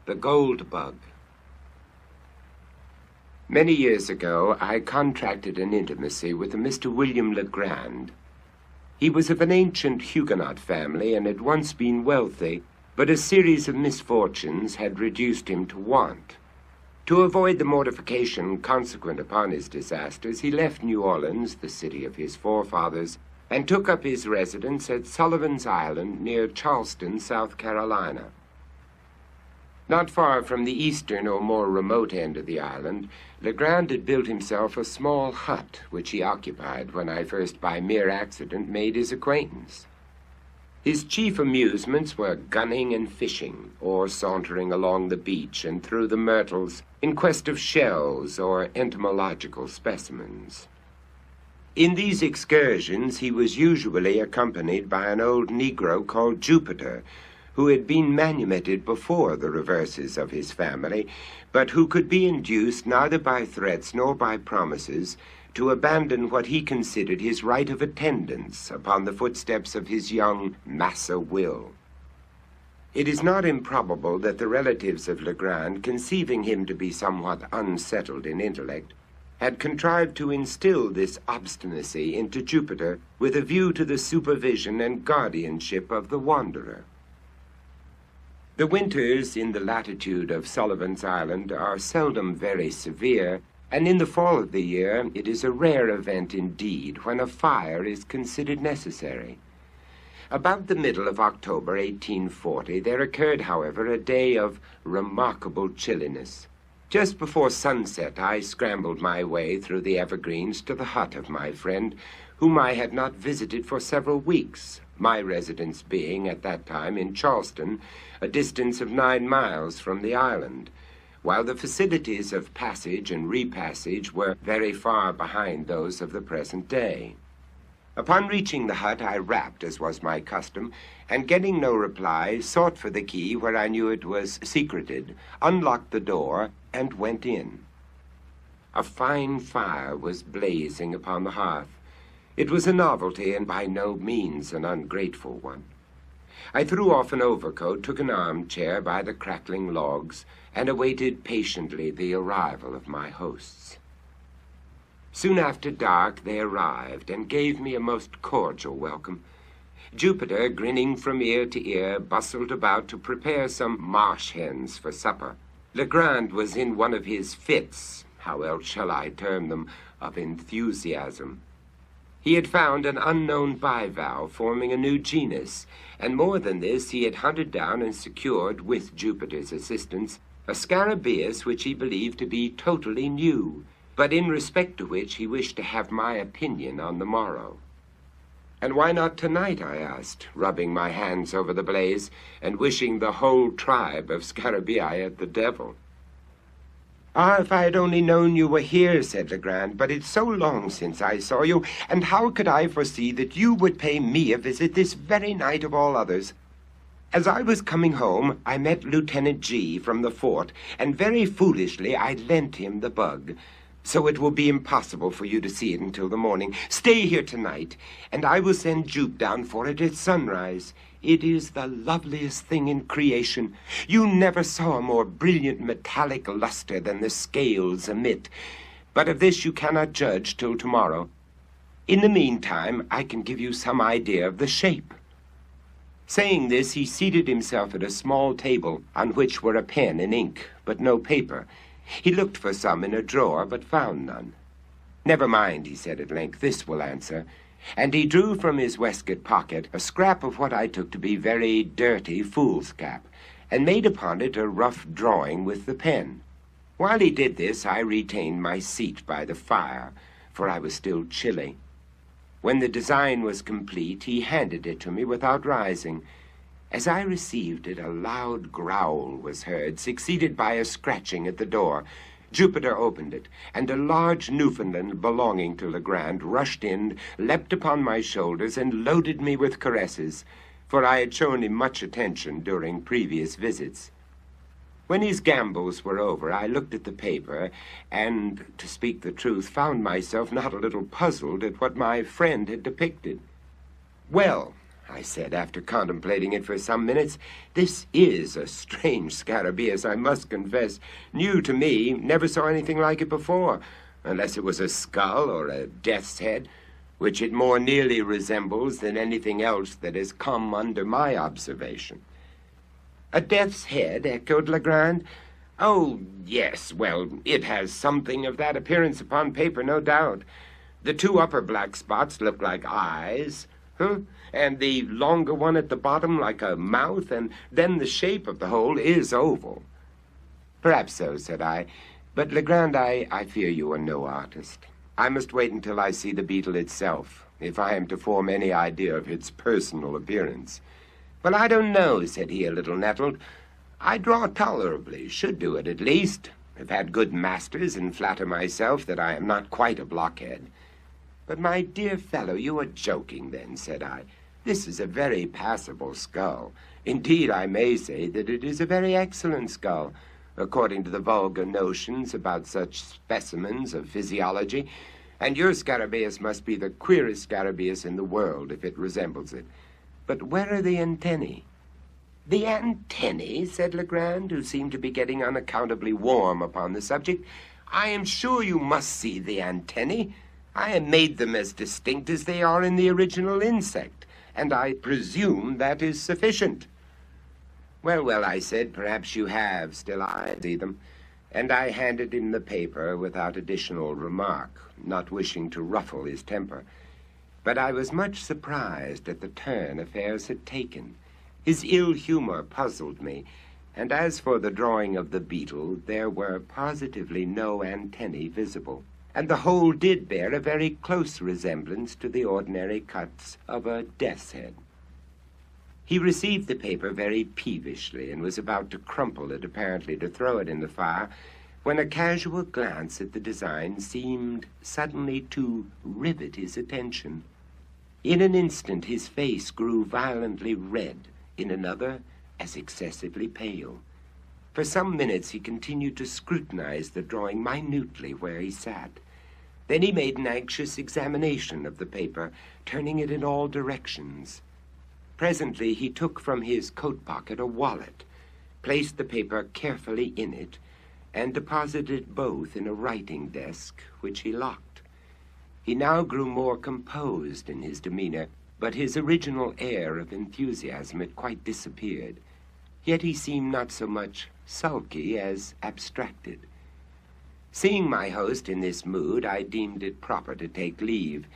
The Gold Bug. Many years ago, I contracted an intimacy with a Mr. William Legrand. He was of an ancient Huguenot family and had once been wealthy, but a series of misfortunes had reduced him to want. To avoid the mortification consequent upon his disasters, he left New Orleans, the city of his forefathers, and took up his residence at Sullivan's Island near Charleston, South Carolina. Not far from the eastern or more remote end of the island, Legrand had built himself a small hut, which he occupied when I first by mere accident made his acquaintance. His chief amusements were gunning and fishing, or sauntering along the beach and through the myrtles in quest of shells or entomological specimens. In these excursions he was usually accompanied by an old Negro called Jupiter, who had been manumitted before the reverses of his family, but who could be induced neither by threats nor by promises to abandon what he considered his right of attendance upon the footsteps of his young Massa Will. It is not improbable that the relatives of Legrand, conceiving him to be somewhat unsettled in intellect, had contrived to instill this obstinacy into Jupiter with a view to the supervision and guardianship of the wanderer. The winters in the latitude of Sullivan's Island are seldom very severe, and in the fall of the year it is a rare event indeed when a fire is considered necessary. About the middle of October 1840 there occurred, however, a day of remarkable chilliness. Just before sunset I scrambled my way through the evergreens to the hut of my friend, whom I had not visited for several weeks, my residence being at that time in Charleston, a distance of 9 miles from the island, while the facilities of passage and repassage were very far behind those of the present day. Upon reaching the hut, I rapped, as was my custom, and getting no reply, sought for the key where I knew it was secreted, unlocked the door, and went in. A fine fire was blazing upon the hearth. It was a novelty and by no means an ungrateful one. I threw off an overcoat, took an armchair by the crackling logs, and awaited patiently the arrival of my hosts. Soon after dark they arrived and gave me a most cordial welcome. Jupiter, grinning from ear to ear, bustled about to prepare some marsh hens for supper. Legrand was in one of his fits, how else shall I term them, of enthusiasm. He had found an unknown bivalve forming a new genus, and more than this, he had hunted down and secured, with Jupiter's assistance, a scarabaeus which he believed to be totally new, but in respect to which he wished to have my opinion on the morrow. "And why not tonight?" I asked, rubbing my hands over the blaze and wishing the whole tribe of scarabaei at the devil. "Ah, if I had only known you were here," said Legrand, "but it's so long since I saw you, and how could I foresee that you would pay me a visit this very night of all others? As I was coming home, I met Lieutenant G from the fort, and very foolishly I lent him the bug. So it will be impossible for you to see it until the morning. Stay here tonight, and I will send Jupe down for it at sunrise. It is the loveliest thing in creation. You never saw a more brilliant metallic luster than the scales emit, but of this you cannot judge till tomorrow. In the meantime, I can give you some idea of the shape." Saying this, he seated himself at a small table on which were a pen and ink, but no paper. He looked for some in a drawer, but found none. "Never mind," he said at length, "this will answer." And he drew from his waistcoat pocket a scrap of what I took to be very dirty foolscap, and made upon it a rough drawing with the pen. While he did this, I retained my seat by the fire, for I was still chilly. When the design was complete, he handed it to me without rising. As I received it, a loud growl was heard, succeeded by a scratching at the door. Jupiter opened it, and a large Newfoundland belonging to Legrand rushed in, leapt upon my shoulders, and loaded me with caresses, for I had shown him much attention during previous visits. When his gambols were over, I looked at the paper, and, to speak the truth, found myself not a little puzzled at what my friend had depicted. "Well," I said, after contemplating it for some minutes. "This is a strange scarabaeus, I must confess. New to me, never saw anything like it before, unless it was a skull or a death's head, which it more nearly resembles than anything else that has come under my observation." "A death's head?" echoed Legrand. "Oh, yes, well, it has something of that appearance upon paper, no doubt. The two upper black spots look like eyes, and the longer one at the bottom like a mouth, and then the shape of the whole is oval." "Perhaps so," said I. "But, Legrand, I fear you are no artist. I must wait until I see the beetle itself, if I am to form any idea of its personal appearance." "Well, I don't know," said he, a little nettled. "I draw tolerably, should do it at least. I've had good masters, and flatter myself that I am not quite a blockhead." "But, my dear fellow, you are joking then," said I. "This is a very passable skull. Indeed, I may say that it is a very excellent skull, according to the vulgar notions about such specimens of physiology, and your scarabaeus must be the queerest scarabaeus in the world if it resembles it. But where are the antennae?" "The antennae?" said Legrand, who seemed to be getting unaccountably warm upon the subject. "I am sure you must see the antennae. I have made them as distinct as they are in the original insect, and I presume that is sufficient." Well, I said, "perhaps you have. Still, I see them." And I handed him the paper without additional remark, not wishing to ruffle his temper. But I was much surprised at the turn affairs had taken. His ill humor puzzled me, and as for the drawing of the beetle, there were positively no antennae visible, and the whole did bear a very close resemblance to the ordinary cuts of a death's head. He received the paper very peevishly, and was about to crumple it, apparently to throw it in the fire, when a casual glance at the design seemed suddenly to rivet his attention. In an instant his face grew violently red, in another as excessively pale. For some minutes he continued to scrutinize the drawing minutely where he sat. Then he made an anxious examination of the paper, turning it in all directions. Presently he took from his coat pocket a wallet, placed the paper carefully in it, and deposited both in a writing desk, which he locked. He now grew more composed in his demeanor, but his original air of enthusiasm had quite disappeared. Yet he seemed not so much sulky as abstracted. Seeing my host in this mood, I deemed it proper to take leave.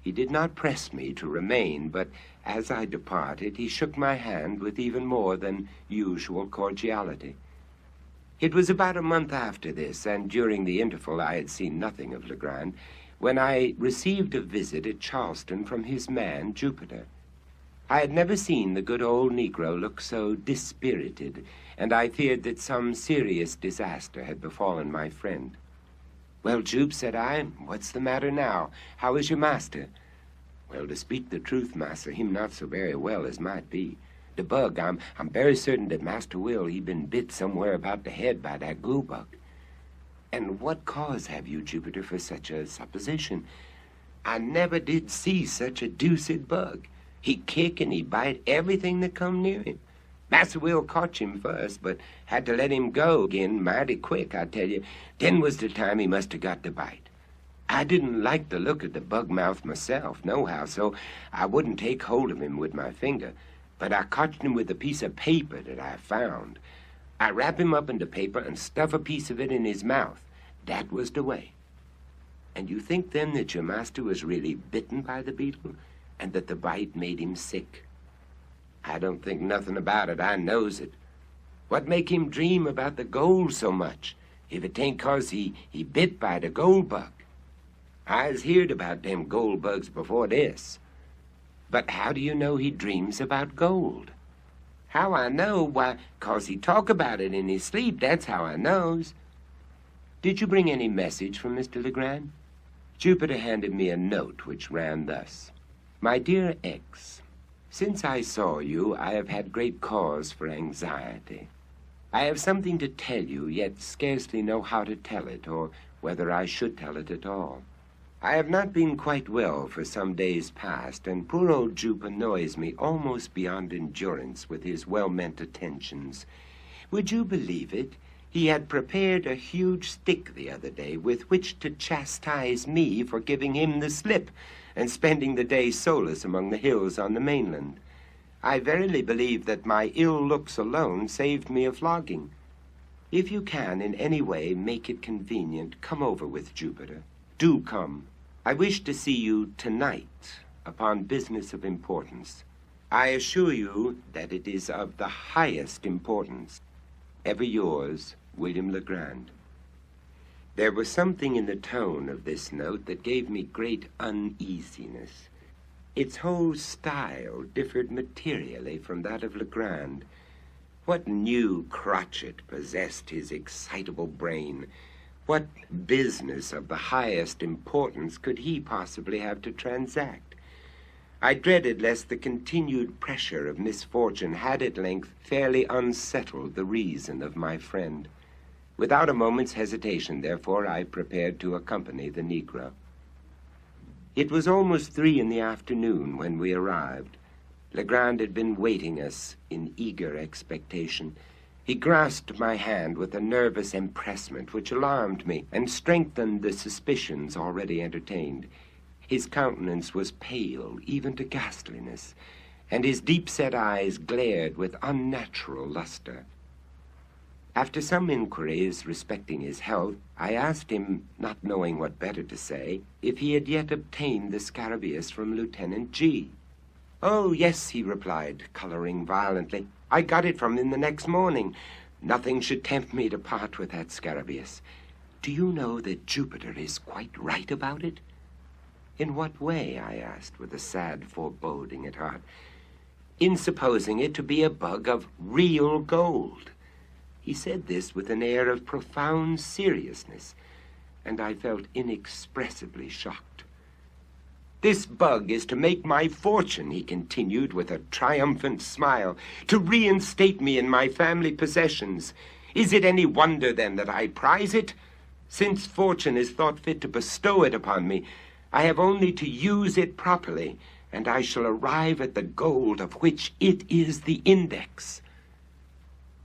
He did not press me to remain, but as I departed, he shook my hand with even more than usual cordiality. It was about a month after this, and during the interval I had seen nothing of Legrand, when I received a visit at Charleston from his man, Jupiter. I had never seen the good old Negro look so dispirited, and I feared that some serious disaster had befallen my friend. "Well, Jupe," said I, "what's the matter now? How is your master?" "Well, to speak the truth, massa, him not so very well as might be. The bug, I'm very certain that Master Will, he been bit somewhere about the head by that glue bug." "And what cause have you, Jupiter, for such a supposition?" "I never did see such a deuced bug. He kick and he bite everything that come near him. Master Will caught him first, but had to let him go again mighty quick, I tell you. Then was the time he must have got the bite. I didn't like the look of the bug mouth myself, nohow, so I wouldn't take hold of him with my finger, but I caught him with a piece of paper that I found. I wrap him up in the paper and stuff a piece of it in his mouth. That was the way." "And you think then that your master was really bitten by the beetle, and that the bite made him sick?" "I don't think nothing about it. I knows it. What make him dream about the gold so much, if it ain't 'cause he bit by the gold bug? I's heard about them gold bugs before this." "But how do you know he dreams about gold?" "How I know? Why, 'cause he talk about it in his sleep, that's how I knows." "Did you bring any message from Mr. Legrand?" Jupiter handed me a note which ran thus: "My dear X, since I saw you, I have had great cause for anxiety. I have something to tell you, yet scarcely know how to tell it, or whether I should tell it at all. I have not been quite well for some days past, and poor old Jupe annoys me almost beyond endurance with his well-meant attentions. Would you believe it? He had prepared a huge stick the other day with which to chastise me for giving him the slip and spending the day solus among the hills on the mainland. I verily believe that my ill looks alone saved me a flogging. If you can in any way make it convenient, come over with Jupiter. Do come. I wish to see you tonight upon business of importance. I assure you that it is of the highest importance. Ever yours, William Legrand. There was something in the tone of this note that gave me great uneasiness. Its whole style differed materially from that of Legrand. What new crotchet possessed his excitable brain? What business of the highest importance could he possibly have to transact? I dreaded lest the continued pressure of misfortune had at length fairly unsettled the reason of my friend. Without a moment's hesitation, therefore, I prepared to accompany the Negro. It was almost 3 in the afternoon when we arrived. Legrand had been waiting us in eager expectation. He grasped my hand with a nervous empressment which alarmed me and strengthened the suspicions already entertained. His countenance was pale, even to ghastliness, and his deep-set eyes glared with unnatural luster. After some inquiries respecting his health, I asked him, not knowing what better to say, if he had yet obtained the scarabaeus from Lieutenant G. "Oh, yes," he replied, coloring violently. "I got it from him the next morning. Nothing should tempt me to part with that scarabaeus. Do you know that Jupiter is quite right about it?" "In what way?" I asked, with a sad foreboding at heart. "In supposing it to be a bug of real gold." He said this with an air of profound seriousness, and I felt inexpressibly shocked. "This bug is to make my fortune," he continued with a triumphant smile, "to reinstate me in my family possessions. Is it any wonder, then, that I prize it? Since fortune is thought fit to bestow it upon me, I have only to use it properly, and I shall arrive at the gold of which it is the index."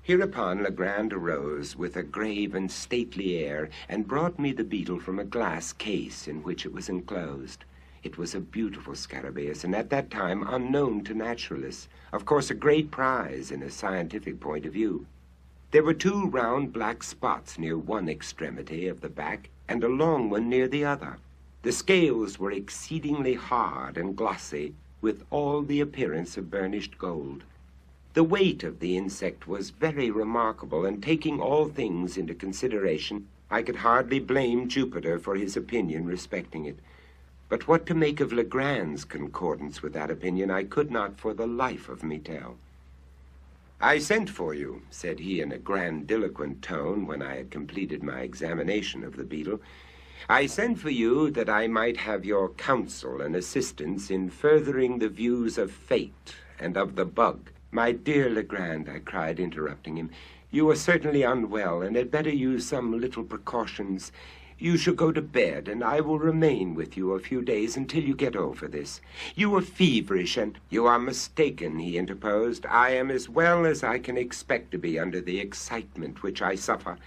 Hereupon Legrand arose with a grave and stately air and brought me the beetle from a glass case in which it was enclosed. It was a beautiful scarabaeus, and at that time unknown to naturalists, of course a great prize in a scientific point of view. There were 2 round black spots near one extremity of the back and a long one near the other. The scales were exceedingly hard and glossy, with all the appearance of burnished gold. The weight of the insect was very remarkable, and taking all things into consideration, I could hardly blame Jupiter for his opinion respecting it. But what to make of Legrand's concordance with that opinion I could not for the life of me tell. "I sent for you," said he in a grandiloquent tone when I had completed my examination of the beetle. "I sent for you that I might have your counsel and assistance in furthering the views of fate and of the bug." "My dear Legrand," I cried, interrupting him, "you are certainly unwell, and had better use some little precautions. You shall go to bed, and I will remain with you a few days until you get over this. You are feverish, and—" "You are mistaken," he interposed. "I am as well as I can expect to be under the excitement which I suffer.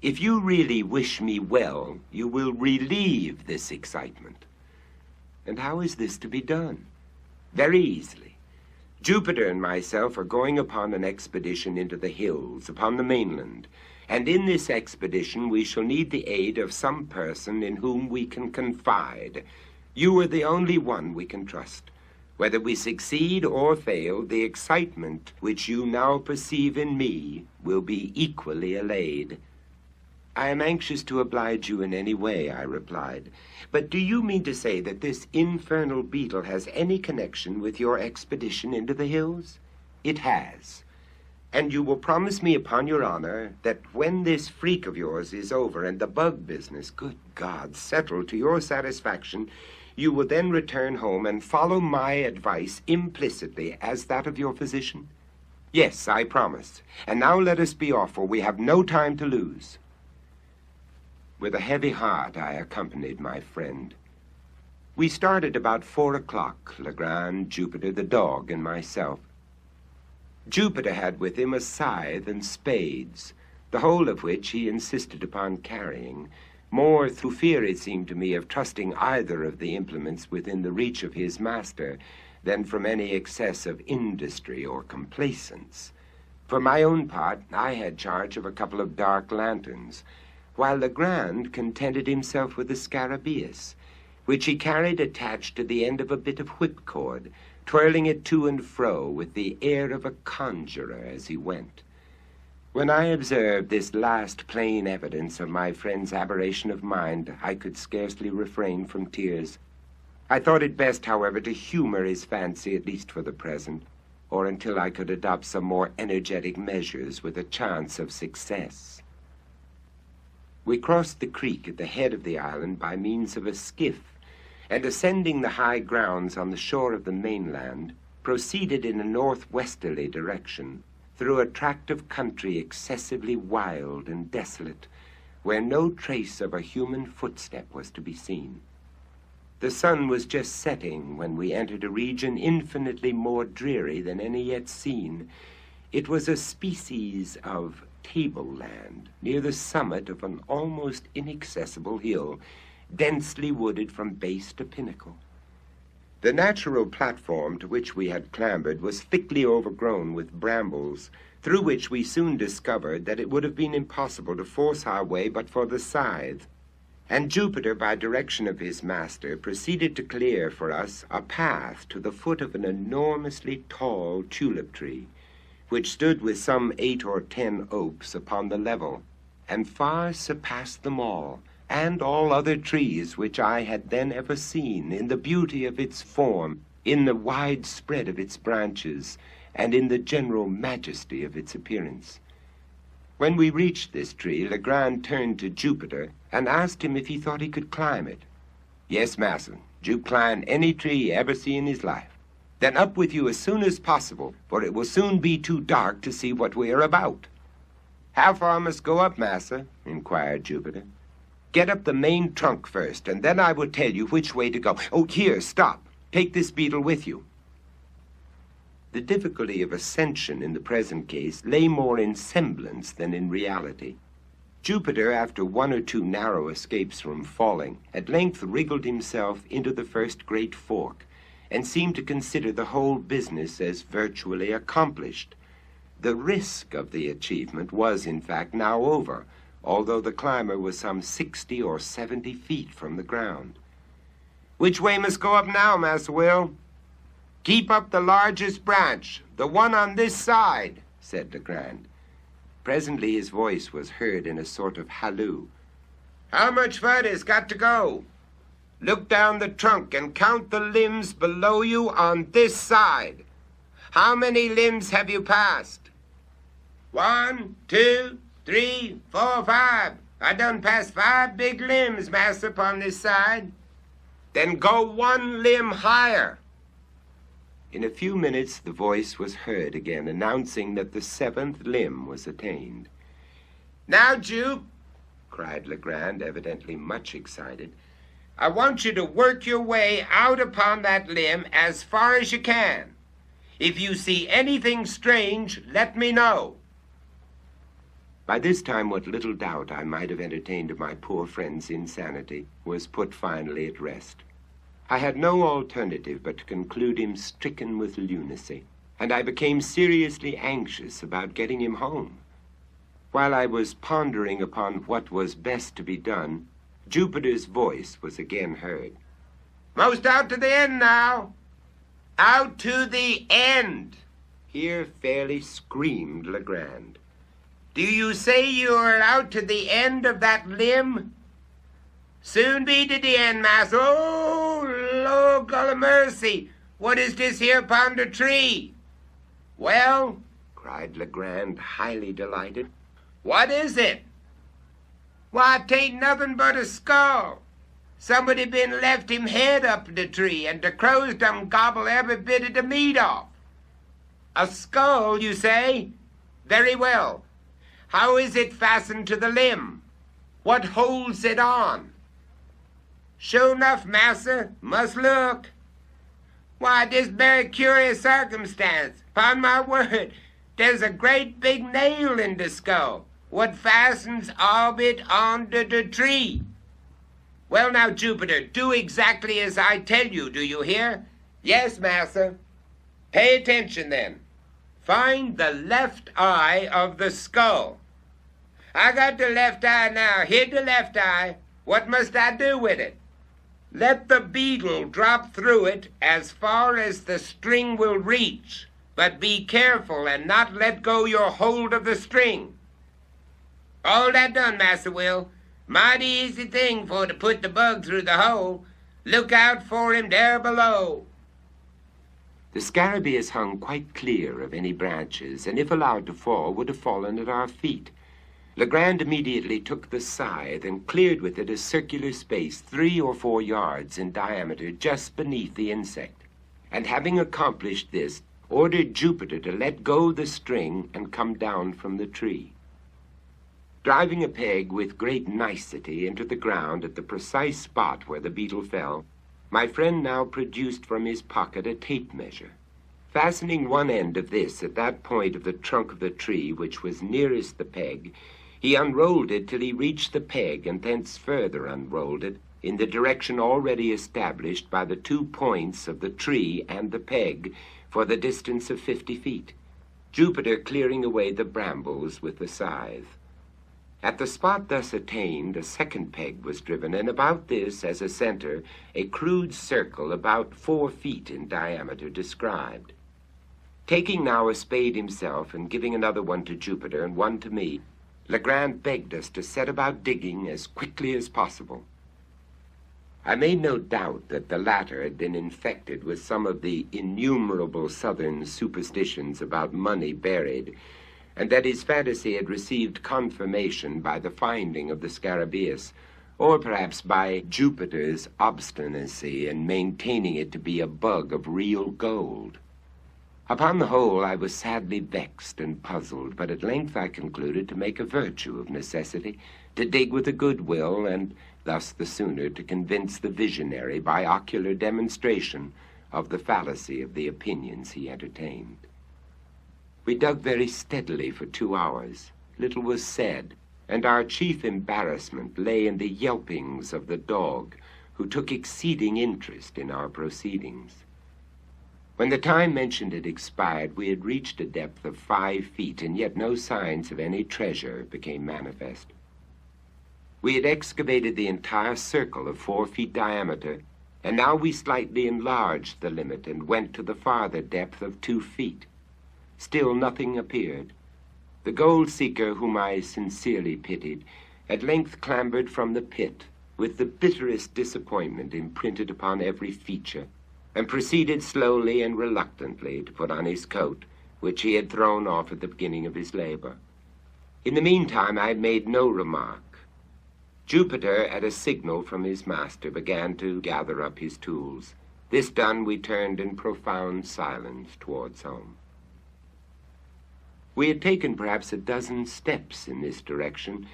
If you really wish me well, you will relieve this excitement." "And how is this to be done?" "Very easily. Jupiter and myself are going upon an expedition into the hills upon the mainland, and in this expedition we shall need the aid of some person in whom we can confide. You are the only one we can trust. Whether we succeed or fail, the excitement which you now perceive in me will be equally allayed." "I am anxious to oblige you in any way," I replied. "But do you mean to say that this infernal beetle has any connection with your expedition into the hills?" "It has. And you will promise me upon your honor that when this freak of yours is over and the bug business, good God, settled to your satisfaction, you will then return home and follow my advice implicitly as that of your physician?" "Yes, I promise. And now let us be off, for we have no time to lose." With a heavy heart I accompanied my friend. We started about 4 o'clock, Legrand, Jupiter, the dog, and myself. Jupiter had with him a scythe and spades, the whole of which he insisted upon carrying, more through fear, it seemed to me, of trusting either of the implements within the reach of his master than from any excess of industry or complacence. For my own part, I had charge of a couple of dark lanterns, while Legrand contented himself with a scarabaeus, which he carried attached to the end of a bit of whipcord, twirling it to and fro with the air of a conjurer as he went. When I observed this last plain evidence of my friend's aberration of mind, I could scarcely refrain from tears. I thought it best, however, to humor his fancy, at least for the present, or until I could adopt some more energetic measures with a chance of success. We crossed the creek at the head of the island by means of a skiff, and ascending the high grounds on the shore of the mainland, proceeded in a northwesterly direction through a tract of country excessively wild and desolate, where no trace of a human footstep was to be seen. The sun was just setting when we entered a region infinitely more dreary than any yet seen. It was a species of tableland near the summit of an almost inaccessible hill, densely wooded from base to pinnacle. The natural platform to which we had clambered was thickly overgrown with brambles, through which we soon discovered that it would have been impossible to force our way but for the scythe, and Jupiter, by direction of his master, proceeded to clear for us a path to the foot of an enormously tall tulip tree, which stood with some 8 or 10 oaks upon the level, and far surpassed them all, and all other trees which I had then ever seen, in the beauty of its form, in the wide spread of its branches, and in the general majesty of its appearance. When we reached this tree, Legrand turned to Jupiter and asked him if he thought he could climb it. "Yes, massa, Jupe climb any tree he ever see in his life." "Then up with you as soon as possible, for it will soon be too dark to see what we are about." "How far must go up, massa?" inquired Jupiter. "Get up the main trunk first, and then I will tell you which way to go. Oh, here, stop. Take this beetle with you." The difficulty of ascension in the present case lay more in semblance than in reality. Jupiter, after 1 or 2 narrow escapes from falling, at length wriggled himself into the first great fork, and seemed to consider the whole business as virtually accomplished. The risk of the achievement was, in fact, now over, although the climber was some 60 or 70 feet from the ground. "Which way must go up now, Master Will?" "Keep up the largest branch, the one on this side," said Legrand. Presently his voice was heard in a sort of halloo. "How much further's got to go?" "Look down the trunk and count the limbs below you on this side." "How many limbs have you passed?" 1, 2, 3, 4, 5. I done passed 5 big limbs, master, upon this side." "Then go 1 limb higher." In a few minutes the voice was heard again, announcing that the 7th limb was attained. "Now, Jupe," cried Legrand, evidently much excited, "I want you to work your way out upon that limb as far as you can. If you see anything strange, let me know." By this time, what little doubt I might have entertained of my poor friend's insanity was put finally at rest. I had no alternative but to conclude him stricken with lunacy, and I became seriously anxious about getting him home. While I was pondering upon what was best to be done, Jupiter's voice was again heard. "Most out to the end now. Out to the end." Here fairly screamed Legrand. "Do you say you are out to the end of that limb?" "Soon be to the end, master. Oh, Lord God of mercy, what is this here upon the tree?" "Well," cried Legrand, highly delighted, "what is it?" "Why, 'tain't nothing but a skull. Somebody been left him head up the tree, and the crows done gobble every bit of the meat off." "A skull, you say? Very well. How is it fastened to the limb? What holds it on?" Sure enough, massa, must look. Why, this very curious circumstance. Upon my word, there's a great big nail in the skull, what fastens of it onto the tree. Well, now, Jupiter, do exactly as I tell you, do you hear? Yes, massa. Pay attention, then. Find the left eye of the skull. I got the left eye now. Here the left eye. What must I do with it? Let the beetle drop through it as far as the string will reach, but be careful and not let go your hold of the string. All that done, Massa Will. Mighty easy thing for to put the bug through the hole. Look out for him there below. The scarabaeus hung quite clear of any branches, and if allowed to fall, would have fallen at our feet. Legrand immediately took the scythe and cleared with it a circular space 3 or 4 yards in diameter just beneath the insect, and having accomplished this, ordered Jupiter to let go the string and come down from the tree. Driving a peg with great nicety into the ground at the precise spot where the beetle fell, my friend now produced from his pocket a tape measure. Fastening one end of this at that point of the trunk of the tree which was nearest the peg, he unrolled it till he reached the peg, and thence further unrolled it in the direction already established by the 2 points of the tree and the peg for the distance of 50 feet, Jupiter clearing away the brambles with the scythe. At the spot thus attained, a second peg was driven, and about this, as a center, a crude circle about 4 feet in diameter described. Taking now a spade himself, and giving another one to Jupiter and one to me, Legrand begged us to set about digging as quickly as possible. I made no doubt that the latter had been infected with some of the innumerable southern superstitions about money buried, and that his fantasy had received confirmation by the finding of the scarabaeus, or perhaps by Jupiter's obstinacy in maintaining it to be a bug of real gold. Upon the whole, I was sadly vexed and puzzled, but at length I concluded to make a virtue of necessity, to dig with a good will, and thus the sooner to convince the visionary by ocular demonstration of the fallacy of the opinions he entertained. We dug very steadily for 2 hours. Little was said, and our chief embarrassment lay in the yelpings of the dog, who took exceeding interest in our proceedings. When the time mentioned had expired, we had reached a depth of 5 feet, and yet no signs of any treasure became manifest. We had excavated the entire circle of 4 feet diameter, and now we slightly enlarged the limit and went to the farther depth of 2 feet. Still nothing appeared. The gold-seeker, whom I sincerely pitied, at length clambered from the pit, with the bitterest disappointment imprinted upon every feature, and proceeded slowly and reluctantly to put on his coat, which he had thrown off at the beginning of his labor. In the meantime, I made no remark. Jupiter, at a signal from his master, began to gather up his tools. This done, we turned in profound silence towards home. We had taken perhaps a dozen steps in this direction,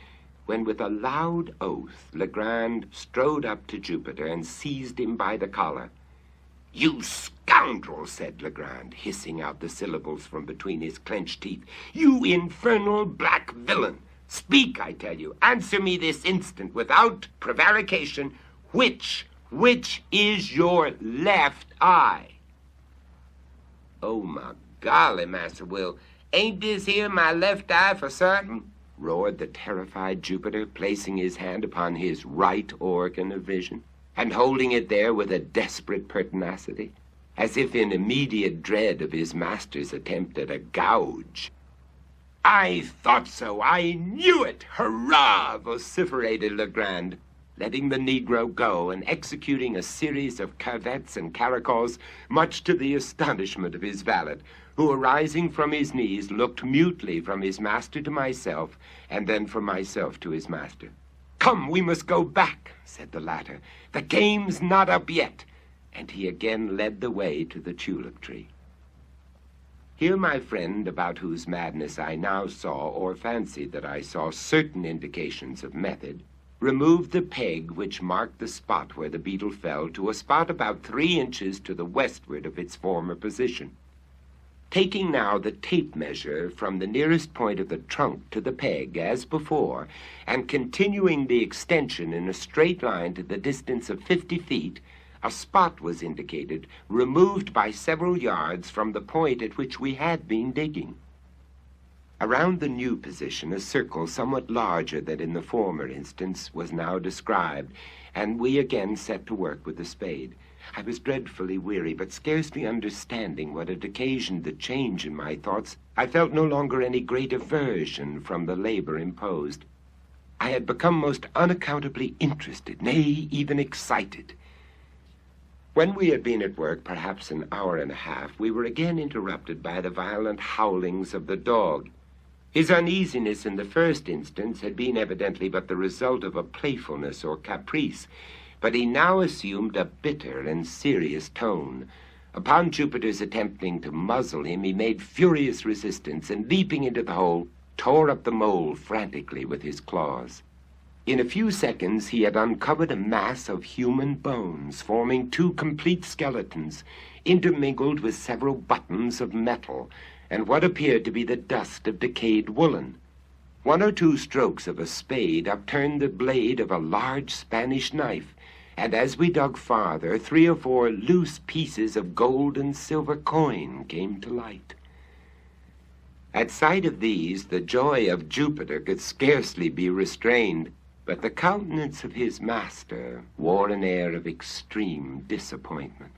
when with a loud oath Legrand strode up to Jupiter and seized him by the collar. "You scoundrel," said Legrand, hissing out the syllables from between his clenched teeth. "You infernal black villain! Speak, I tell you. Answer me this instant, without prevarication. Which is your left eye?" "Oh, my golly, Massa Will, ain't this here my left eye for certain?" roared the terrified Jupiter, placing his hand upon his right organ of vision, and holding it there with a desperate pertinacity, as if in immediate dread of his master's attempt at a gouge. "I thought so! I knew it! Hurrah!" vociferated Legrand, letting the Negro go and executing a series of curvets and caracols, much to the astonishment of his valet, who, arising from his knees, looked mutely from his master to myself, and then from myself to his master. "Come, we must go back," said the latter. "The game's not up yet," and he again led the way to the tulip tree. Here my friend, about whose madness I now saw, or fancied that I saw, certain indications of method, removed the peg which marked the spot where the beetle fell to a spot about 3 inches to the westward of its former position. Taking now the tape measure from the nearest point of the trunk to the peg, as before, and continuing the extension in a straight line to the distance of 50 feet, a spot was indicated, removed by several yards from the point at which we had been digging. Around the new position, a circle somewhat larger than in the former instance was now described, and we again set to work with the spade. I was dreadfully weary, but scarcely understanding what had occasioned the change in my thoughts, I felt no longer any great aversion from the labor imposed. I had become most unaccountably interested, nay, even excited. When we had been at work perhaps an hour and a half, we were again interrupted by the violent howlings of the dog. His uneasiness in the first instance had been evidently but the result of a playfulness or caprice, but he now assumed a bitter and serious tone. Upon Jupiter's attempting to muzzle him, he made furious resistance, and leaping into the hole, tore up the mold frantically with his claws. In a few seconds he had uncovered a mass of human bones, forming 2 complete skeletons, intermingled with several buttons of metal, and what appeared to be the dust of decayed woolen. 1 or 2 strokes of a spade upturned the blade of a large Spanish knife, and as we dug farther, 3 or 4 loose pieces of gold and silver coin came to light. At sight of these, the joy of Jupiter could scarcely be restrained, but the countenance of his master wore an air of extreme disappointment.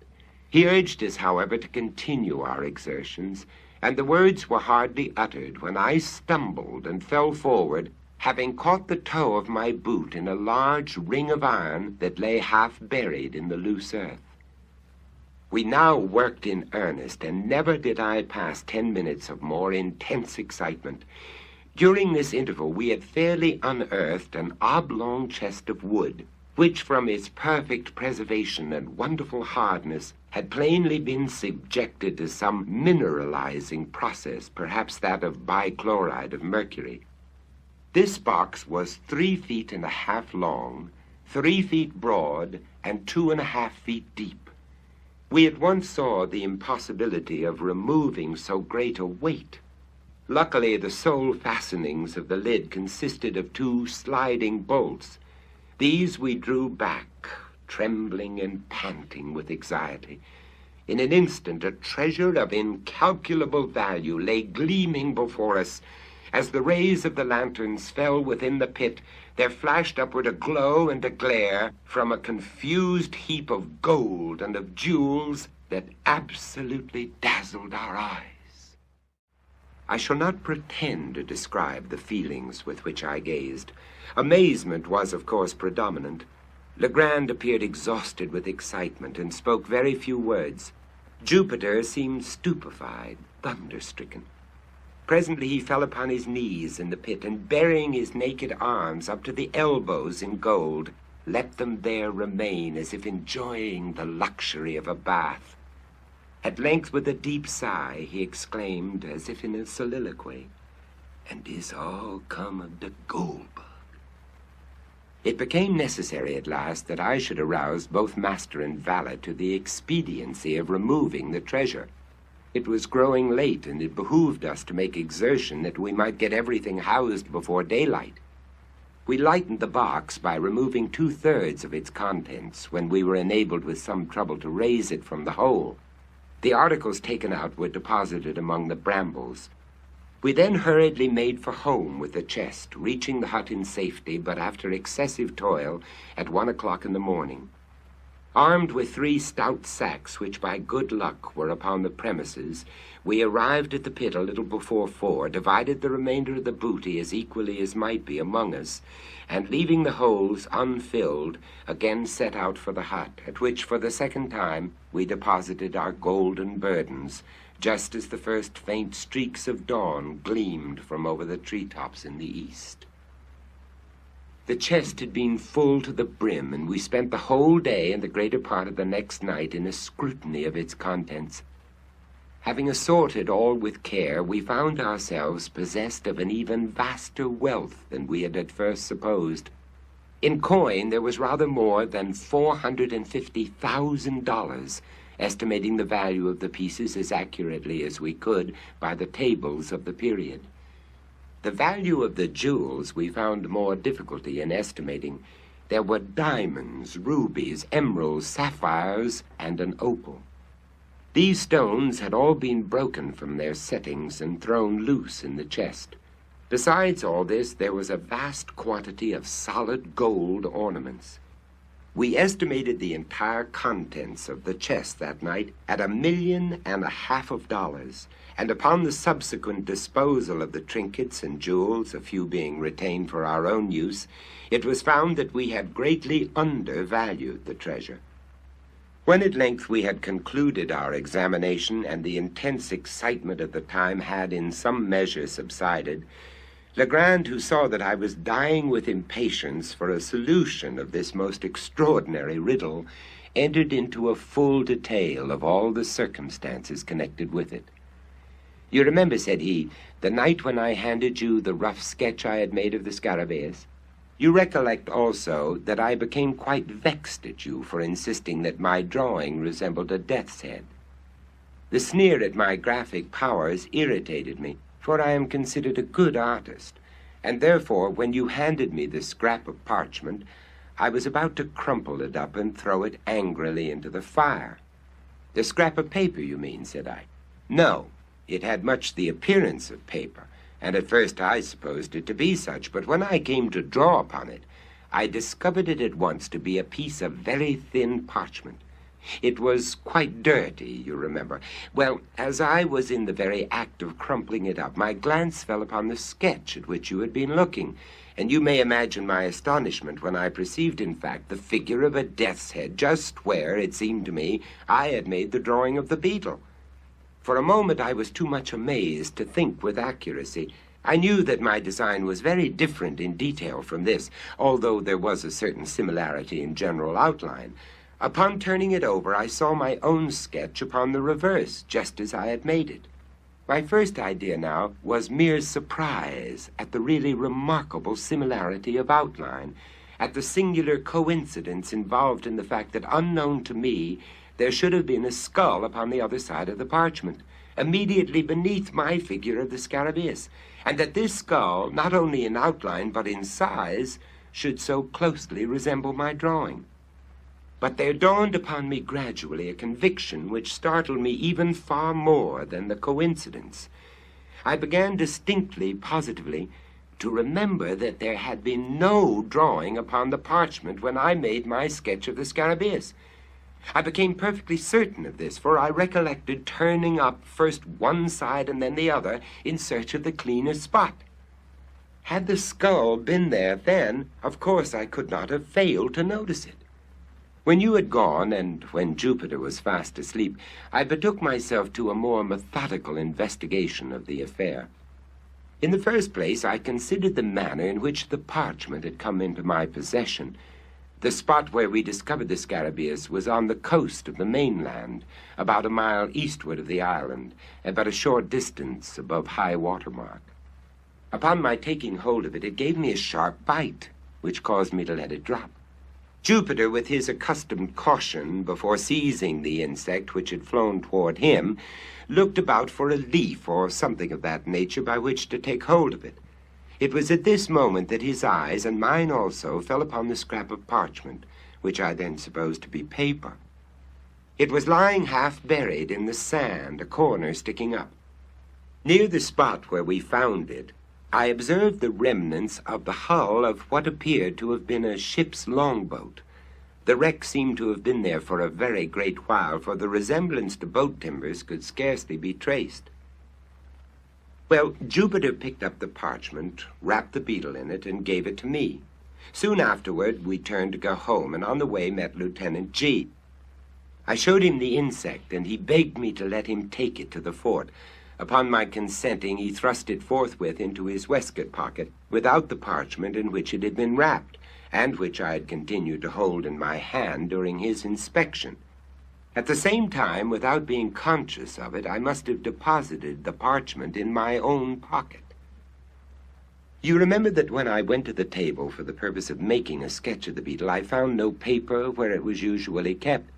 He urged us, however, to continue our exertions, and the words were hardly uttered when I stumbled and fell forward, having caught the toe of my boot in a large ring of iron that lay half buried in the loose earth. We now worked in earnest, and never did I pass 10 minutes of more intense excitement. During this interval we had fairly unearthed an oblong chest of wood, which from its perfect preservation and wonderful hardness had plainly been subjected to some mineralizing process, perhaps that of bichloride of mercury. This box was 3.5 feet long, 3 feet broad, and 2.5 feet deep. We at once saw the impossibility of removing so great a weight. Luckily, the sole fastenings of the lid consisted of 2 sliding bolts. These we drew back, trembling and panting with anxiety. In an instant, a treasure of incalculable value lay gleaming before us. As the rays of the lanterns fell within the pit, there flashed upward a glow and a glare from a confused heap of gold and of jewels that absolutely dazzled our eyes. I shall not pretend to describe the feelings with which I gazed. Amazement was, of course, predominant. Legrand appeared exhausted with excitement and spoke very few words. Jupiter seemed stupefied, thunderstricken. Presently he fell upon his knees in the pit, and burying his naked arms up to the elbows in gold, let them there remain as if enjoying the luxury of a bath. At length, with a deep sigh, he exclaimed, as if in a soliloquy, "And this all come of the gold bug." It became necessary at last that I should arouse both master and valet to the expediency of removing the treasure. It was growing late, and it behooved us to make exertion that we might get everything housed before daylight. We lightened the box by removing 2/3 of its contents, when we were enabled with some trouble to raise it from the hole. The articles taken out were deposited among the brambles. We then hurriedly made for home with the chest, reaching the hut in safety, but after excessive toil, at 1 o'clock in the morning. Armed with 3 stout sacks, which by good luck were upon the premises, we arrived at the pit a little before 4, divided the remainder of the booty as equally as might be among us, and leaving the holes unfilled, again set out for the hut, at which for the second time we deposited our golden burdens, just as the first faint streaks of dawn gleamed from over the treetops in the east. The chest had been full to the brim, and we spent the whole day and the greater part of the next night in a scrutiny of its contents. Having assorted all with care, we found ourselves possessed of an even vaster wealth than we had at first supposed. In coin, there was rather more than $450,000, estimating the value of the pieces as accurately as we could by the tables of the period. The value of the jewels we found more difficulty in estimating. There were diamonds, rubies, emeralds, sapphires, and an opal. These stones had all been broken from their settings and thrown loose in the chest. Besides all this, there was a vast quantity of solid gold ornaments. We estimated the entire contents of the chest that night at $1.5 million, and upon the subsequent disposal of the trinkets and jewels, a few being retained for our own use, it was found that we had greatly undervalued the treasure. When at length we had concluded our examination and the intense excitement of the time had in some measure subsided, Legrand, who saw that I was dying with impatience for a solution of this most extraordinary riddle, entered into a full detail of all the circumstances connected with it. "You remember," said he, "the night when I handed you the rough sketch I had made of the Scarabaeus? You recollect also that I became quite vexed at you for insisting that my drawing resembled a death's head. The sneer at my graphic powers irritated me, for I am considered a good artist, and therefore when you handed me this scrap of parchment, I was about to crumple it up and throw it angrily into the fire." "The scrap of paper, you mean?" said I. "No, it had much the appearance of paper, and at first I supposed it to be such, but when I came to draw upon it, I discovered it at once to be a piece of very thin parchment. It was quite dirty, you remember. Well, as I was in the very act of crumpling it up, my glance fell upon the sketch at which you had been looking, and you may imagine my astonishment when I perceived, in fact, the figure of a death's head just where, it seemed to me, I had made the drawing of the beetle. For a moment I was too much amazed to think with accuracy. I knew that my design was very different in detail from this, although there was a certain similarity in general outline. Upon turning it over, I saw my own sketch upon the reverse, just as I had made it. My first idea now was mere surprise at the really remarkable similarity of outline, at the singular coincidence involved in the fact that, unknown to me, there should have been a skull upon the other side of the parchment, immediately beneath my figure of the Scarabaeus, and that this skull, not only in outline but in size, should so closely resemble my drawing. But there dawned upon me gradually a conviction which startled me even far more than the coincidence. I began distinctly, positively, to remember that there had been no drawing upon the parchment when I made my sketch of the Scarabaeus. I became perfectly certain of this, for I recollected turning up first one side and then the other in search of the cleanest spot. Had the skull been there then, of course I could not have failed to notice it. When you had gone, and when Jupiter was fast asleep, I betook myself to a more methodical investigation of the affair. In the first place, I considered the manner in which the parchment had come into my possession. The spot where we discovered the Scarabaeus was on the coast of the mainland, about a mile eastward of the island, and but a short distance above high water mark. Upon my taking hold of it, it gave me a sharp bite, which caused me to let it drop. Jupiter, with his accustomed caution before seizing the insect which had flown toward him, looked about for a leaf or something of that nature by which to take hold of it. It was at this moment that his eyes, and mine also, fell upon the scrap of parchment, which I then supposed to be paper. It was lying half buried in the sand, a corner sticking up. Near the spot where we found it, I observed the remnants of the hull of what appeared to have been a ship's longboat. The wreck seemed to have been there for a very great while, for the resemblance to boat timbers could scarcely be traced. Well, Jupiter picked up the parchment, wrapped the beetle in it, and gave it to me. Soon afterward, we turned to go home, and on the way met Lieutenant G. I showed him the insect, and he begged me to let him take it to the fort. Upon my consenting, he thrust it forthwith into his waistcoat pocket, without the parchment in which it had been wrapped, and which I had continued to hold in my hand during his inspection. At the same time, without being conscious of it, I must have deposited the parchment in my own pocket. You remember that when I went to the table for the purpose of making a sketch of the beetle, I found no paper where it was usually kept.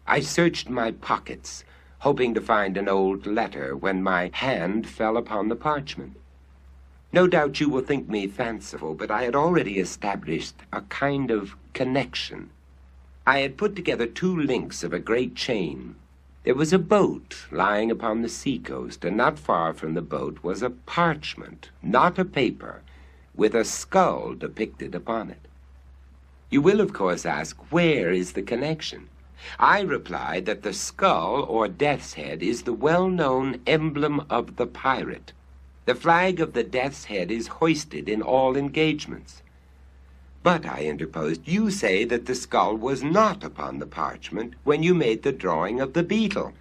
I searched my pockets, hoping to find an old letter, when my hand fell upon the parchment. No doubt you will think me fanciful, but I had already established a kind of connection. I had put together two links of a great chain. There was a boat lying upon the seacoast, and not far from the boat was a parchment, not a paper, with a skull depicted upon it. You will, of course, ask, where is the connection? I reply that the skull, or death's head, is the well-known emblem of the pirate. The flag of the death's head is hoisted in all engagements. But, I interposed, you say that the skull was not upon the parchment when you made the drawing of the beetle.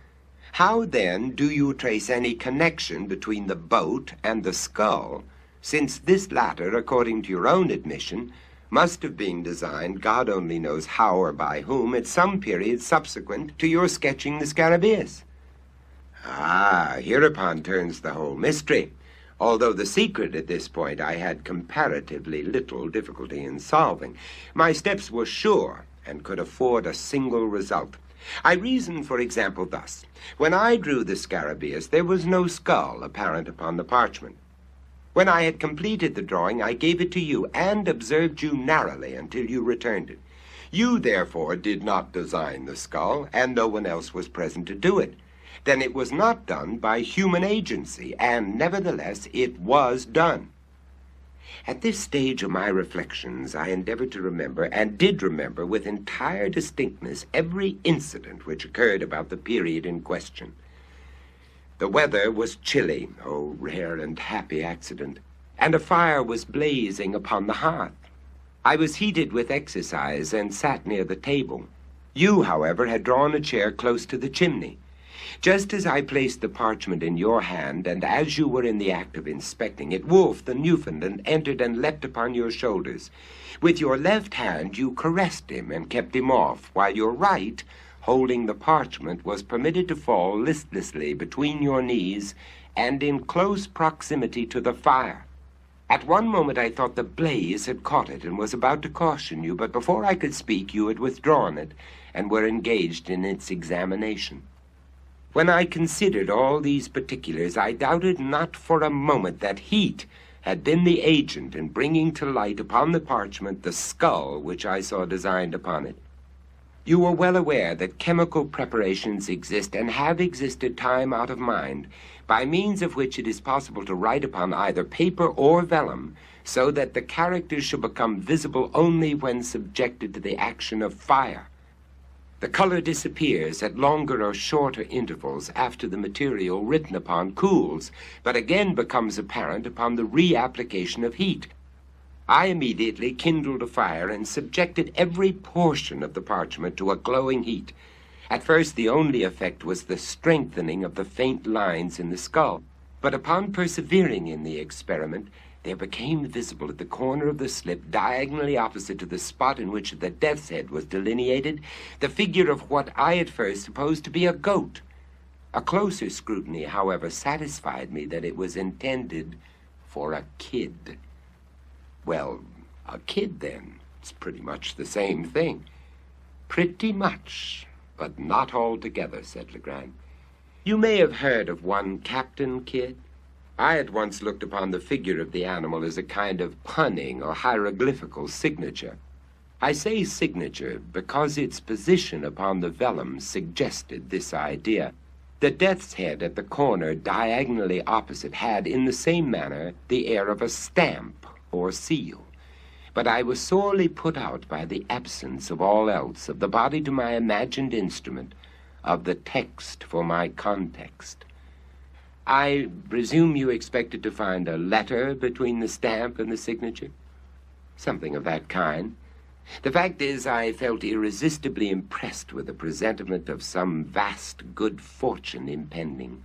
How, then, do you trace any connection between the boat and the skull, since this latter, according to your own admission, must have been designed, God only knows how or by whom, at some period subsequent to your sketching the scarabaeus? Ah, hereupon turns the whole mystery. Although the secret at this point I had comparatively little difficulty in solving, my steps were sure and could afford a single result. I reasoned, for example, thus. When I drew the scarabaeus, there was no skull apparent upon the parchment. When I had completed the drawing, I gave it to you and observed you narrowly until you returned it. You, therefore, did not design the skull, and no one else was present to do it. Then it was not done by human agency, and nevertheless it was done. At this stage of my reflections, I endeavored to remember, and did remember with entire distinctness, every incident which occurred about the period in question. The weather was chilly, oh, rare and happy accident, and a fire was blazing upon the hearth. I was heated with exercise and sat near the table. You, however, had drawn a chair close to the chimney. Just as I placed the parchment in your hand, and as you were in the act of inspecting it, Wolf, the Newfoundland, entered and leapt upon your shoulders. With your left hand you caressed him and kept him off, while your right, holding the parchment, was permitted to fall listlessly between your knees and in close proximity to the fire. At one moment I thought the blaze had caught it and was about to caution you, but before I could speak you had withdrawn it and were engaged in its examination. When I considered all these particulars, I doubted not for a moment that heat had been the agent in bringing to light upon the parchment the skull which I saw designed upon it. You were well aware that chemical preparations exist and have existed time out of mind, by means of which it is possible to write upon either paper or vellum, so that the characters shall become visible only when subjected to the action of fire. The color disappears at longer or shorter intervals after the material written upon cools, but again becomes apparent upon the reapplication of heat. I immediately kindled a fire and subjected every portion of the parchment to a glowing heat. At first the only effect was the strengthening of the faint lines in the skull, but upon persevering in the experiment, there became visible at the corner of the slip, diagonally opposite to the spot in which the death's head was delineated, the figure of what I at first supposed to be a goat. A closer scrutiny, however, satisfied me that it was intended for a kid. Well, a kid, then. It's pretty much the same thing. Pretty much, but not altogether, said Legrand. You may have heard of one Captain Kidd. I at once looked upon the figure of the animal as a kind of punning or hieroglyphical signature. I say signature because its position upon the vellum suggested this idea. The death's head at the corner diagonally opposite had, in the same manner, the air of a stamp or seal. But I was sorely put out by the absence of all else, of the body to my imagined instrument, of the text for my context. I presume you expected to find a letter between the stamp and the signature? Something of that kind. The fact is, I felt irresistibly impressed with the presentiment of some vast good fortune impending.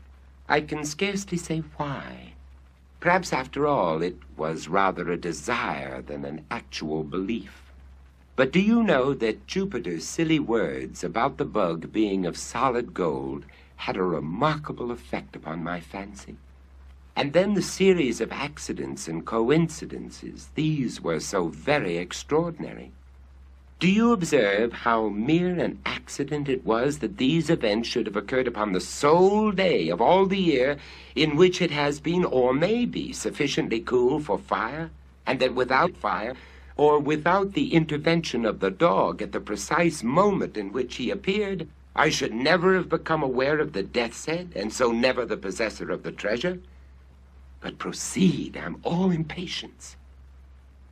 I can scarcely say why. Perhaps, after all, it was rather a desire than an actual belief. But do you know that Jupiter's silly words about the bug being of solid gold had a remarkable effect upon my fancy? And then the series of accidents and coincidences, these were so very extraordinary. Do you observe how mere an accident it was that these events should have occurred upon the sole day of all the year in which it has been, or may be, sufficiently cool for fire, and that without fire, or without the intervention of the dog at the precise moment in which he appeared, I should never have become aware of the death's head, and so never the possessor of the treasure? But proceed, I'm all impatience.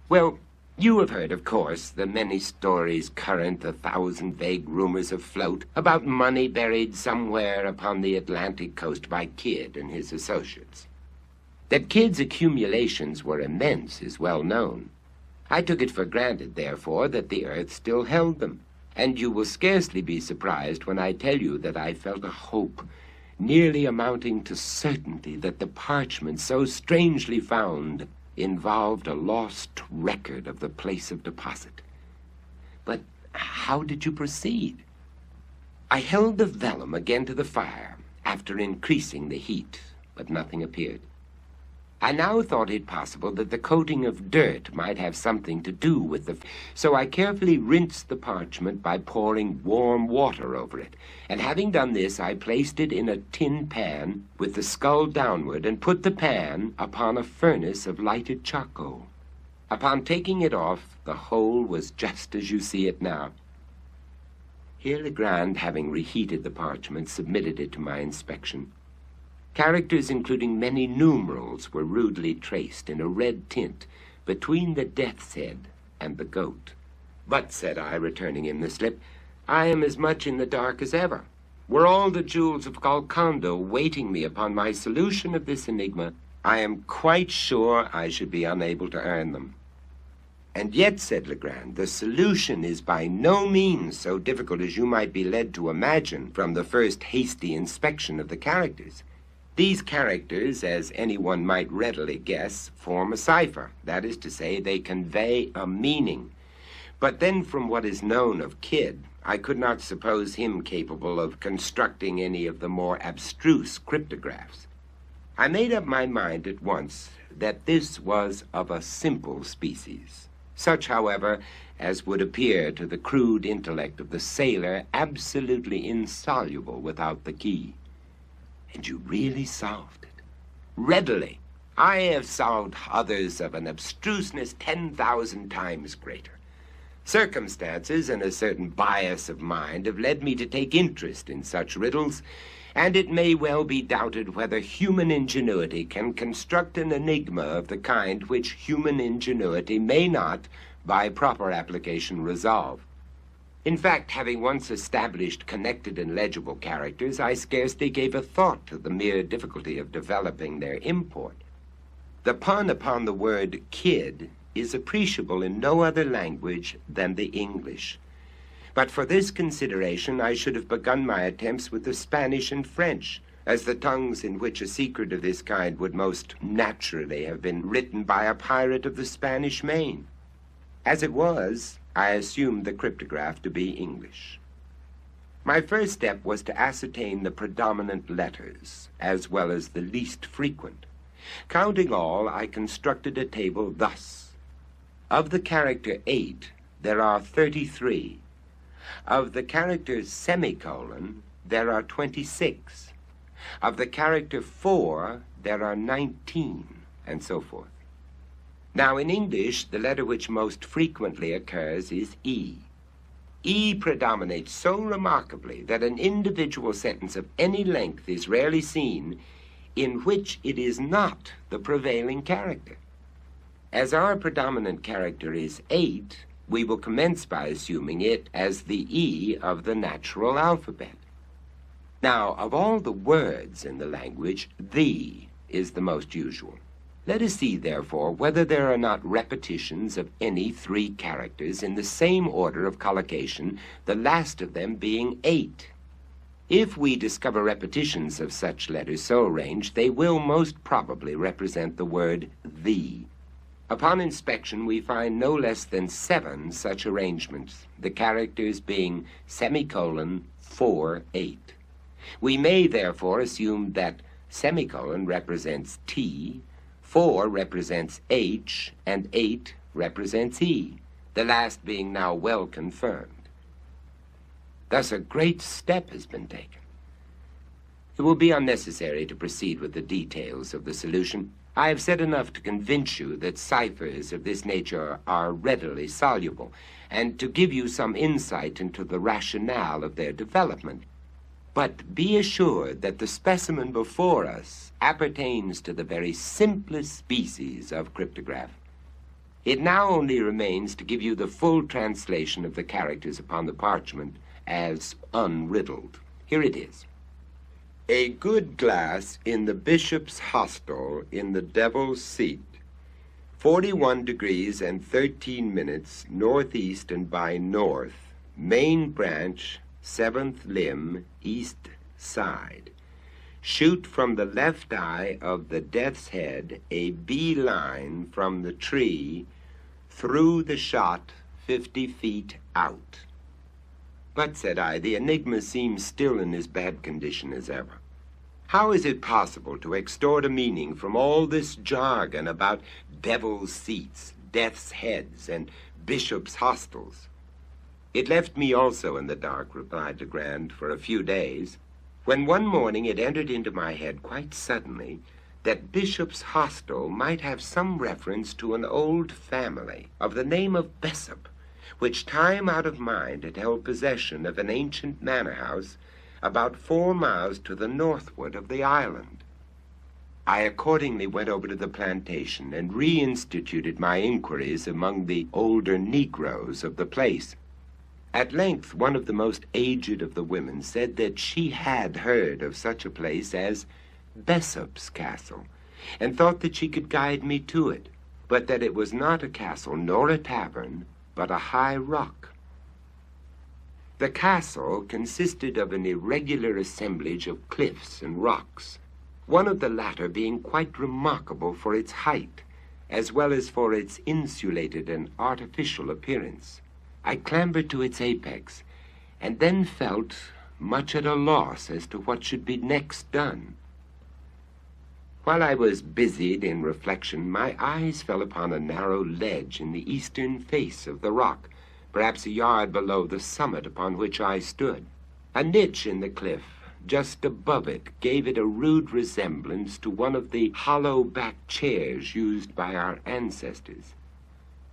Well, you have heard, of course, the many stories current, 1,000 vague rumors afloat about money buried somewhere upon the Atlantic coast by Kidd and his associates. That Kidd's accumulations were immense is well known. I took it for granted, therefore, that the earth still held them, and you will scarcely be surprised when I tell you that I felt a hope, nearly amounting to certainty, that the parchment so strangely found involved a lost record of the place of deposit. But how did you proceed? I held the vellum again to the fire, after increasing the heat, but nothing appeared. I now thought it possible that the coating of dirt might have something to do with so I carefully rinsed the parchment by pouring warm water over it, and having done this, I placed it in a tin pan with the skull downward and put the pan upon a furnace of lighted charcoal. Upon taking it off, the whole was just as you see it now. Here Legrand, having reheated the parchment, submitted it to my inspection. Characters including many numerals were rudely traced in a red tint between the death's head and the goat. But, said I, returning him the slip, I am as much in the dark as ever. Were all the jewels of Golconda waiting me upon my solution of this enigma, I am quite sure I should be unable to earn them. And yet, said Legrand, the solution is by no means so difficult as you might be led to imagine from the first hasty inspection of the characters. These characters, as anyone might readily guess, form a cipher. That is to say, they convey a meaning. But then from what is known of Kidd, I could not suppose him capable of constructing any of the more abstruse cryptographs. I made up my mind at once that this was of a simple species, such, however, as would appear to the crude intellect of the sailor absolutely insoluble without the key. And you really solved it. Readily. I have solved others of an abstruseness 10,000 times greater. Circumstances and a certain bias of mind have led me to take interest in such riddles, and it may well be doubted whether human ingenuity can construct an enigma of the kind which human ingenuity may not, by proper application, resolve. In fact, having once established connected and legible characters, I scarcely gave a thought to the mere difficulty of developing their import. The pun upon the word Kidd is appreciable in no other language than the English. But for this consideration, I should have begun my attempts with the Spanish and French, as the tongues in which a secret of this kind would most naturally have been written by a pirate of the Spanish Main. As it was, I assumed the cryptograph to be English. My first step was to ascertain the predominant letters, as well as the least frequent. Counting all, I constructed a table thus. Of the character 8, there are 33. Of the character semicolon, there are 26. Of the character 4, there are 19, and so forth. Now, in English, the letter which most frequently occurs is E. E predominates so remarkably that an individual sentence of any length is rarely seen in which it is not the prevailing character. As our predominant character is 8, we will commence by assuming it as the E of the natural alphabet. Now, of all the words in the language, "the" is the most usual. Let us see, therefore, whether there are not repetitions of any 3 characters in the same order of collocation, the last of them being 8. If we discover repetitions of such letters so arranged, they will most probably represent the word "the." Upon inspection, we find no less than 7 such arrangements, the characters being semicolon 4, 8. We may, therefore, assume that semicolon represents T, 4 represents H, and 8 represents E, the last being now well confirmed. Thus a great step has been taken. It will be unnecessary to proceed with the details of the solution. I have said enough to convince you that ciphers of this nature are readily soluble, and to give you some insight into the rationale of their development. But be assured that the specimen before us appertains to the very simplest species of cryptograph. It now only remains to give you the full translation of the characters upon the parchment as unriddled. Here it is. A good glass in the bishop's hostel in the devil's seat, 41 degrees and 13 minutes northeast and by north, main branch, 7th limb, east side. Shoot from the left eye of the death's head a B line from the tree through the shot 50 feet out. But, said I, the enigma seems still in as bad condition as ever. How is it possible to extort a meaning from all this jargon about devil's seats, death's heads, and bishops' hostels? It left me also in the dark, replied Legrand, for a few days, when one morning it entered into my head quite suddenly that Bishop's Hostel might have some reference to an old family of the name of Bessop, which time out of mind had held possession of an ancient manor house about 4 miles to the northward of the island. I accordingly went over to the plantation and reinstituted my inquiries among the older Negroes of the place. At length, one of the most aged of the women said that she had heard of such a place as Bessop's Castle, and thought that she could guide me to it, but that it was not a castle nor a tavern, but a high rock. The castle consisted of an irregular assemblage of cliffs and rocks, one of the latter being quite remarkable for its height, as well as for its insulated and artificial appearance. I clambered to its apex, and then felt much at a loss as to what should be next done. While I was busied in reflection, my eyes fell upon a narrow ledge in the eastern face of the rock, perhaps a yard below the summit upon which I stood. A niche in the cliff just above it gave it a rude resemblance to one of the hollow-backed chairs used by our ancestors.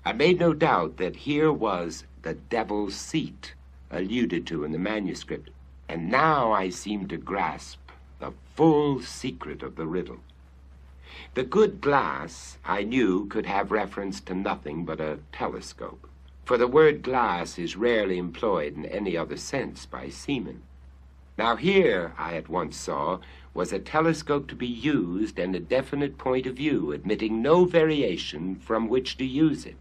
I made no doubt that here was the devil's seat alluded to in the manuscript, and now I seemed to grasp the full secret of the riddle. The good glass, I knew, could have reference to nothing but a telescope, for the word glass is rarely employed in any other sense by seamen. Now here, I at once saw, was a telescope to be used and a definite point of view, admitting no variation from which to use it.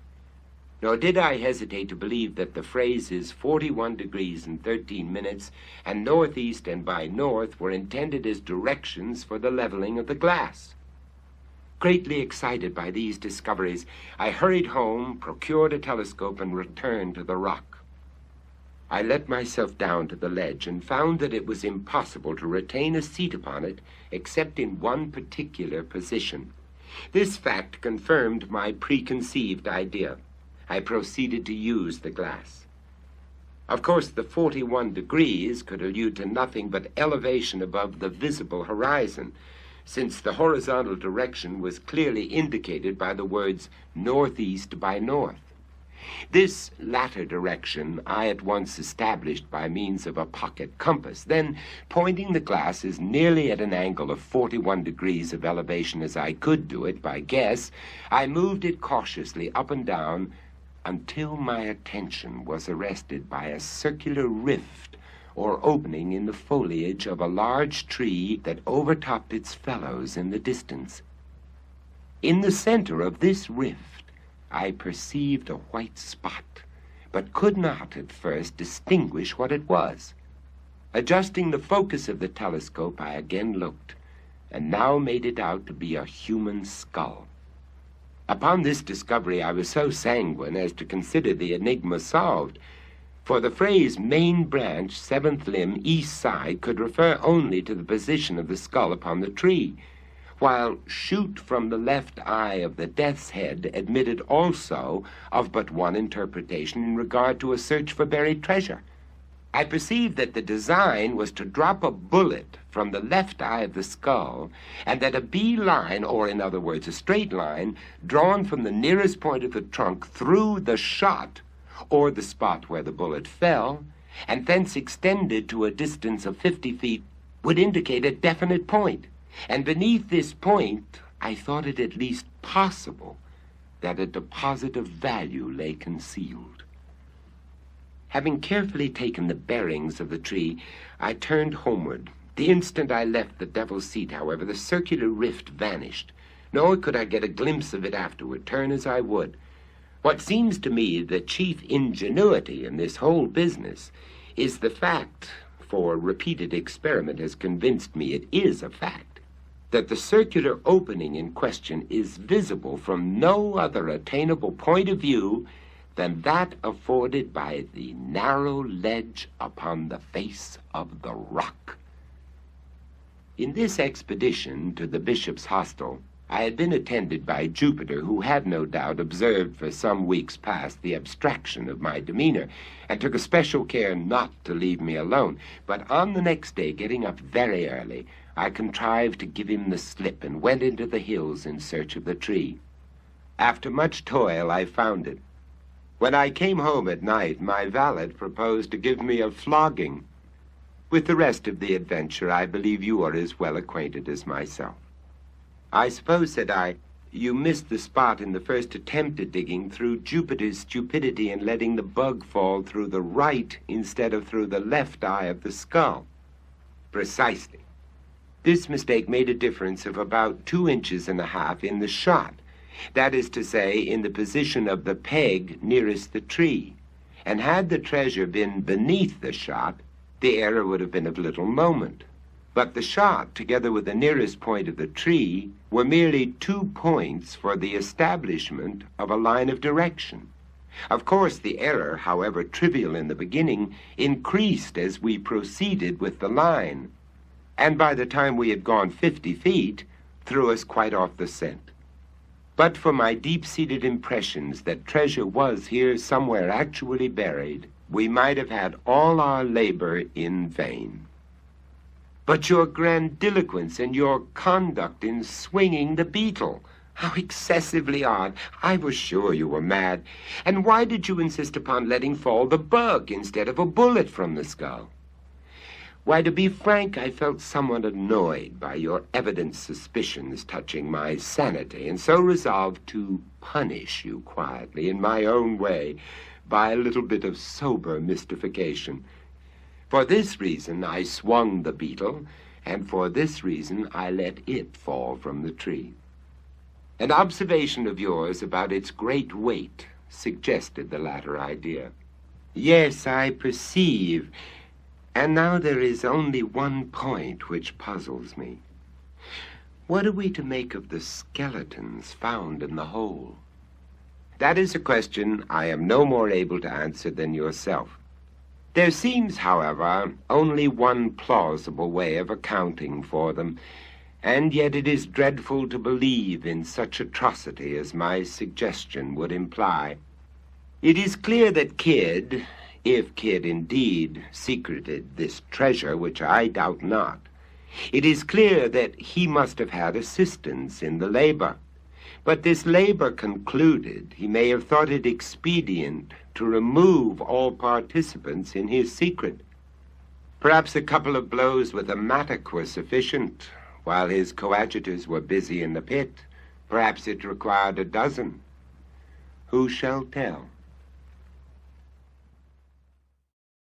Nor did I hesitate to believe that the phrases 41 degrees and 13 minutes and northeast and by north were intended as directions for the leveling of the glass. Greatly excited by these discoveries, I hurried home, procured a telescope, and returned to the rock. I let myself down to the ledge and found that it was impossible to retain a seat upon it except in one particular position. This fact confirmed my preconceived idea. I proceeded to use the glass. Of course, the 41 degrees could allude to nothing but elevation above the visible horizon, since the horizontal direction was clearly indicated by the words northeast by north. This latter direction I at once established by means of a pocket compass. Then, pointing the glass as nearly at an angle of 41 degrees of elevation as I could do it by guess, I moved it cautiously up and down until my attention was arrested by a circular rift or opening in the foliage of a large tree that overtopped its fellows in the distance. In the center of this rift, I perceived a white spot, but could not at first distinguish what it was. Adjusting the focus of the telescope, I again looked, and now made it out to be a human skull. Upon this discovery, I was so sanguine as to consider the enigma solved, For the phrase main branch, seventh limb, east side could refer only to the position of the skull upon the tree, while shoot from the left eye of the death's head admitted also of but one interpretation in regard to a search for buried treasure. I perceived that the design was to drop a bullet from the left eye of the skull, and that a bee line, or in other words, a straight line, drawn from the nearest point of the trunk through the shot, or the spot where the bullet fell, and thence extended to a distance of 50 feet, would indicate a definite point. And beneath this point, I thought it at least possible that a deposit of value lay concealed. Having carefully taken the bearings of the tree, I turned homeward. The instant I left the Devil's Seat, however, the circular rift vanished, nor could I get a glimpse of it afterward, turn as I would. What seems to me the chief ingenuity in this whole business is the fact, for repeated experiment has convinced me it is a fact, that the circular opening in question is visible from no other attainable point of view than that afforded by the narrow ledge upon the face of the rock. In this expedition to the bishop's hostel, I had been attended by Jupiter, who had no doubt observed for some weeks past the abstraction of my demeanor, and took especial care not to leave me alone. But on the next day, getting up very early, I contrived to give him the slip and went into the hills in search of the tree. After much toil, I found it. When I came home at night, my valet proposed to give me a flogging. With the rest of the adventure, I believe you are as well acquainted as myself. I suppose, said I, you missed the spot in the first attempt at digging through Jupiter's stupidity in letting the bug fall through the right instead of through the left eye of the skull. Precisely. This mistake made a difference of about 2.5 inches in the shot. That is to say, in the position of the peg nearest the tree. And had the treasure been beneath the shot, the error would have been of little moment. But the shot, together with the nearest point of the tree, were merely 2 points for the establishment of a line of direction. Of course, the error, however trivial in the beginning, increased as we proceeded with the line, and by the time we had gone 50 feet, threw us quite off the scent. But for my deep-seated impressions that treasure was here somewhere actually buried, we might have had all our labor in vain. But your grandiloquence and your conduct in swinging the beetle, how excessively odd. I was sure you were mad. And why did you insist upon letting fall the bug instead of a bullet from the skull? Why, to be frank, I felt somewhat annoyed by your evident suspicions touching my sanity, and so resolved to punish you quietly in my own way by a little bit of sober mystification. For this reason I swung the beetle, and for this reason I let it fall from the tree. An observation of yours about its great weight suggested the latter idea. Yes, I perceive. And now there is only one point which puzzles me. What are we to make of the skeletons found in the hole? That is a question I am no more able to answer than yourself. There seems, however, only one plausible way of accounting for them, and yet it is dreadful to believe in such atrocity as my suggestion would imply. It is clear that Kidd, if Kidd indeed secreted this treasure, which I doubt not, it is clear that he must have had assistance in the labor. But this labor concluded, he may have thought it expedient to remove all participants in his secret. Perhaps a couple of blows with a mattock were sufficient, while his coadjutors were busy in the pit. Perhaps it required a dozen. Who shall tell?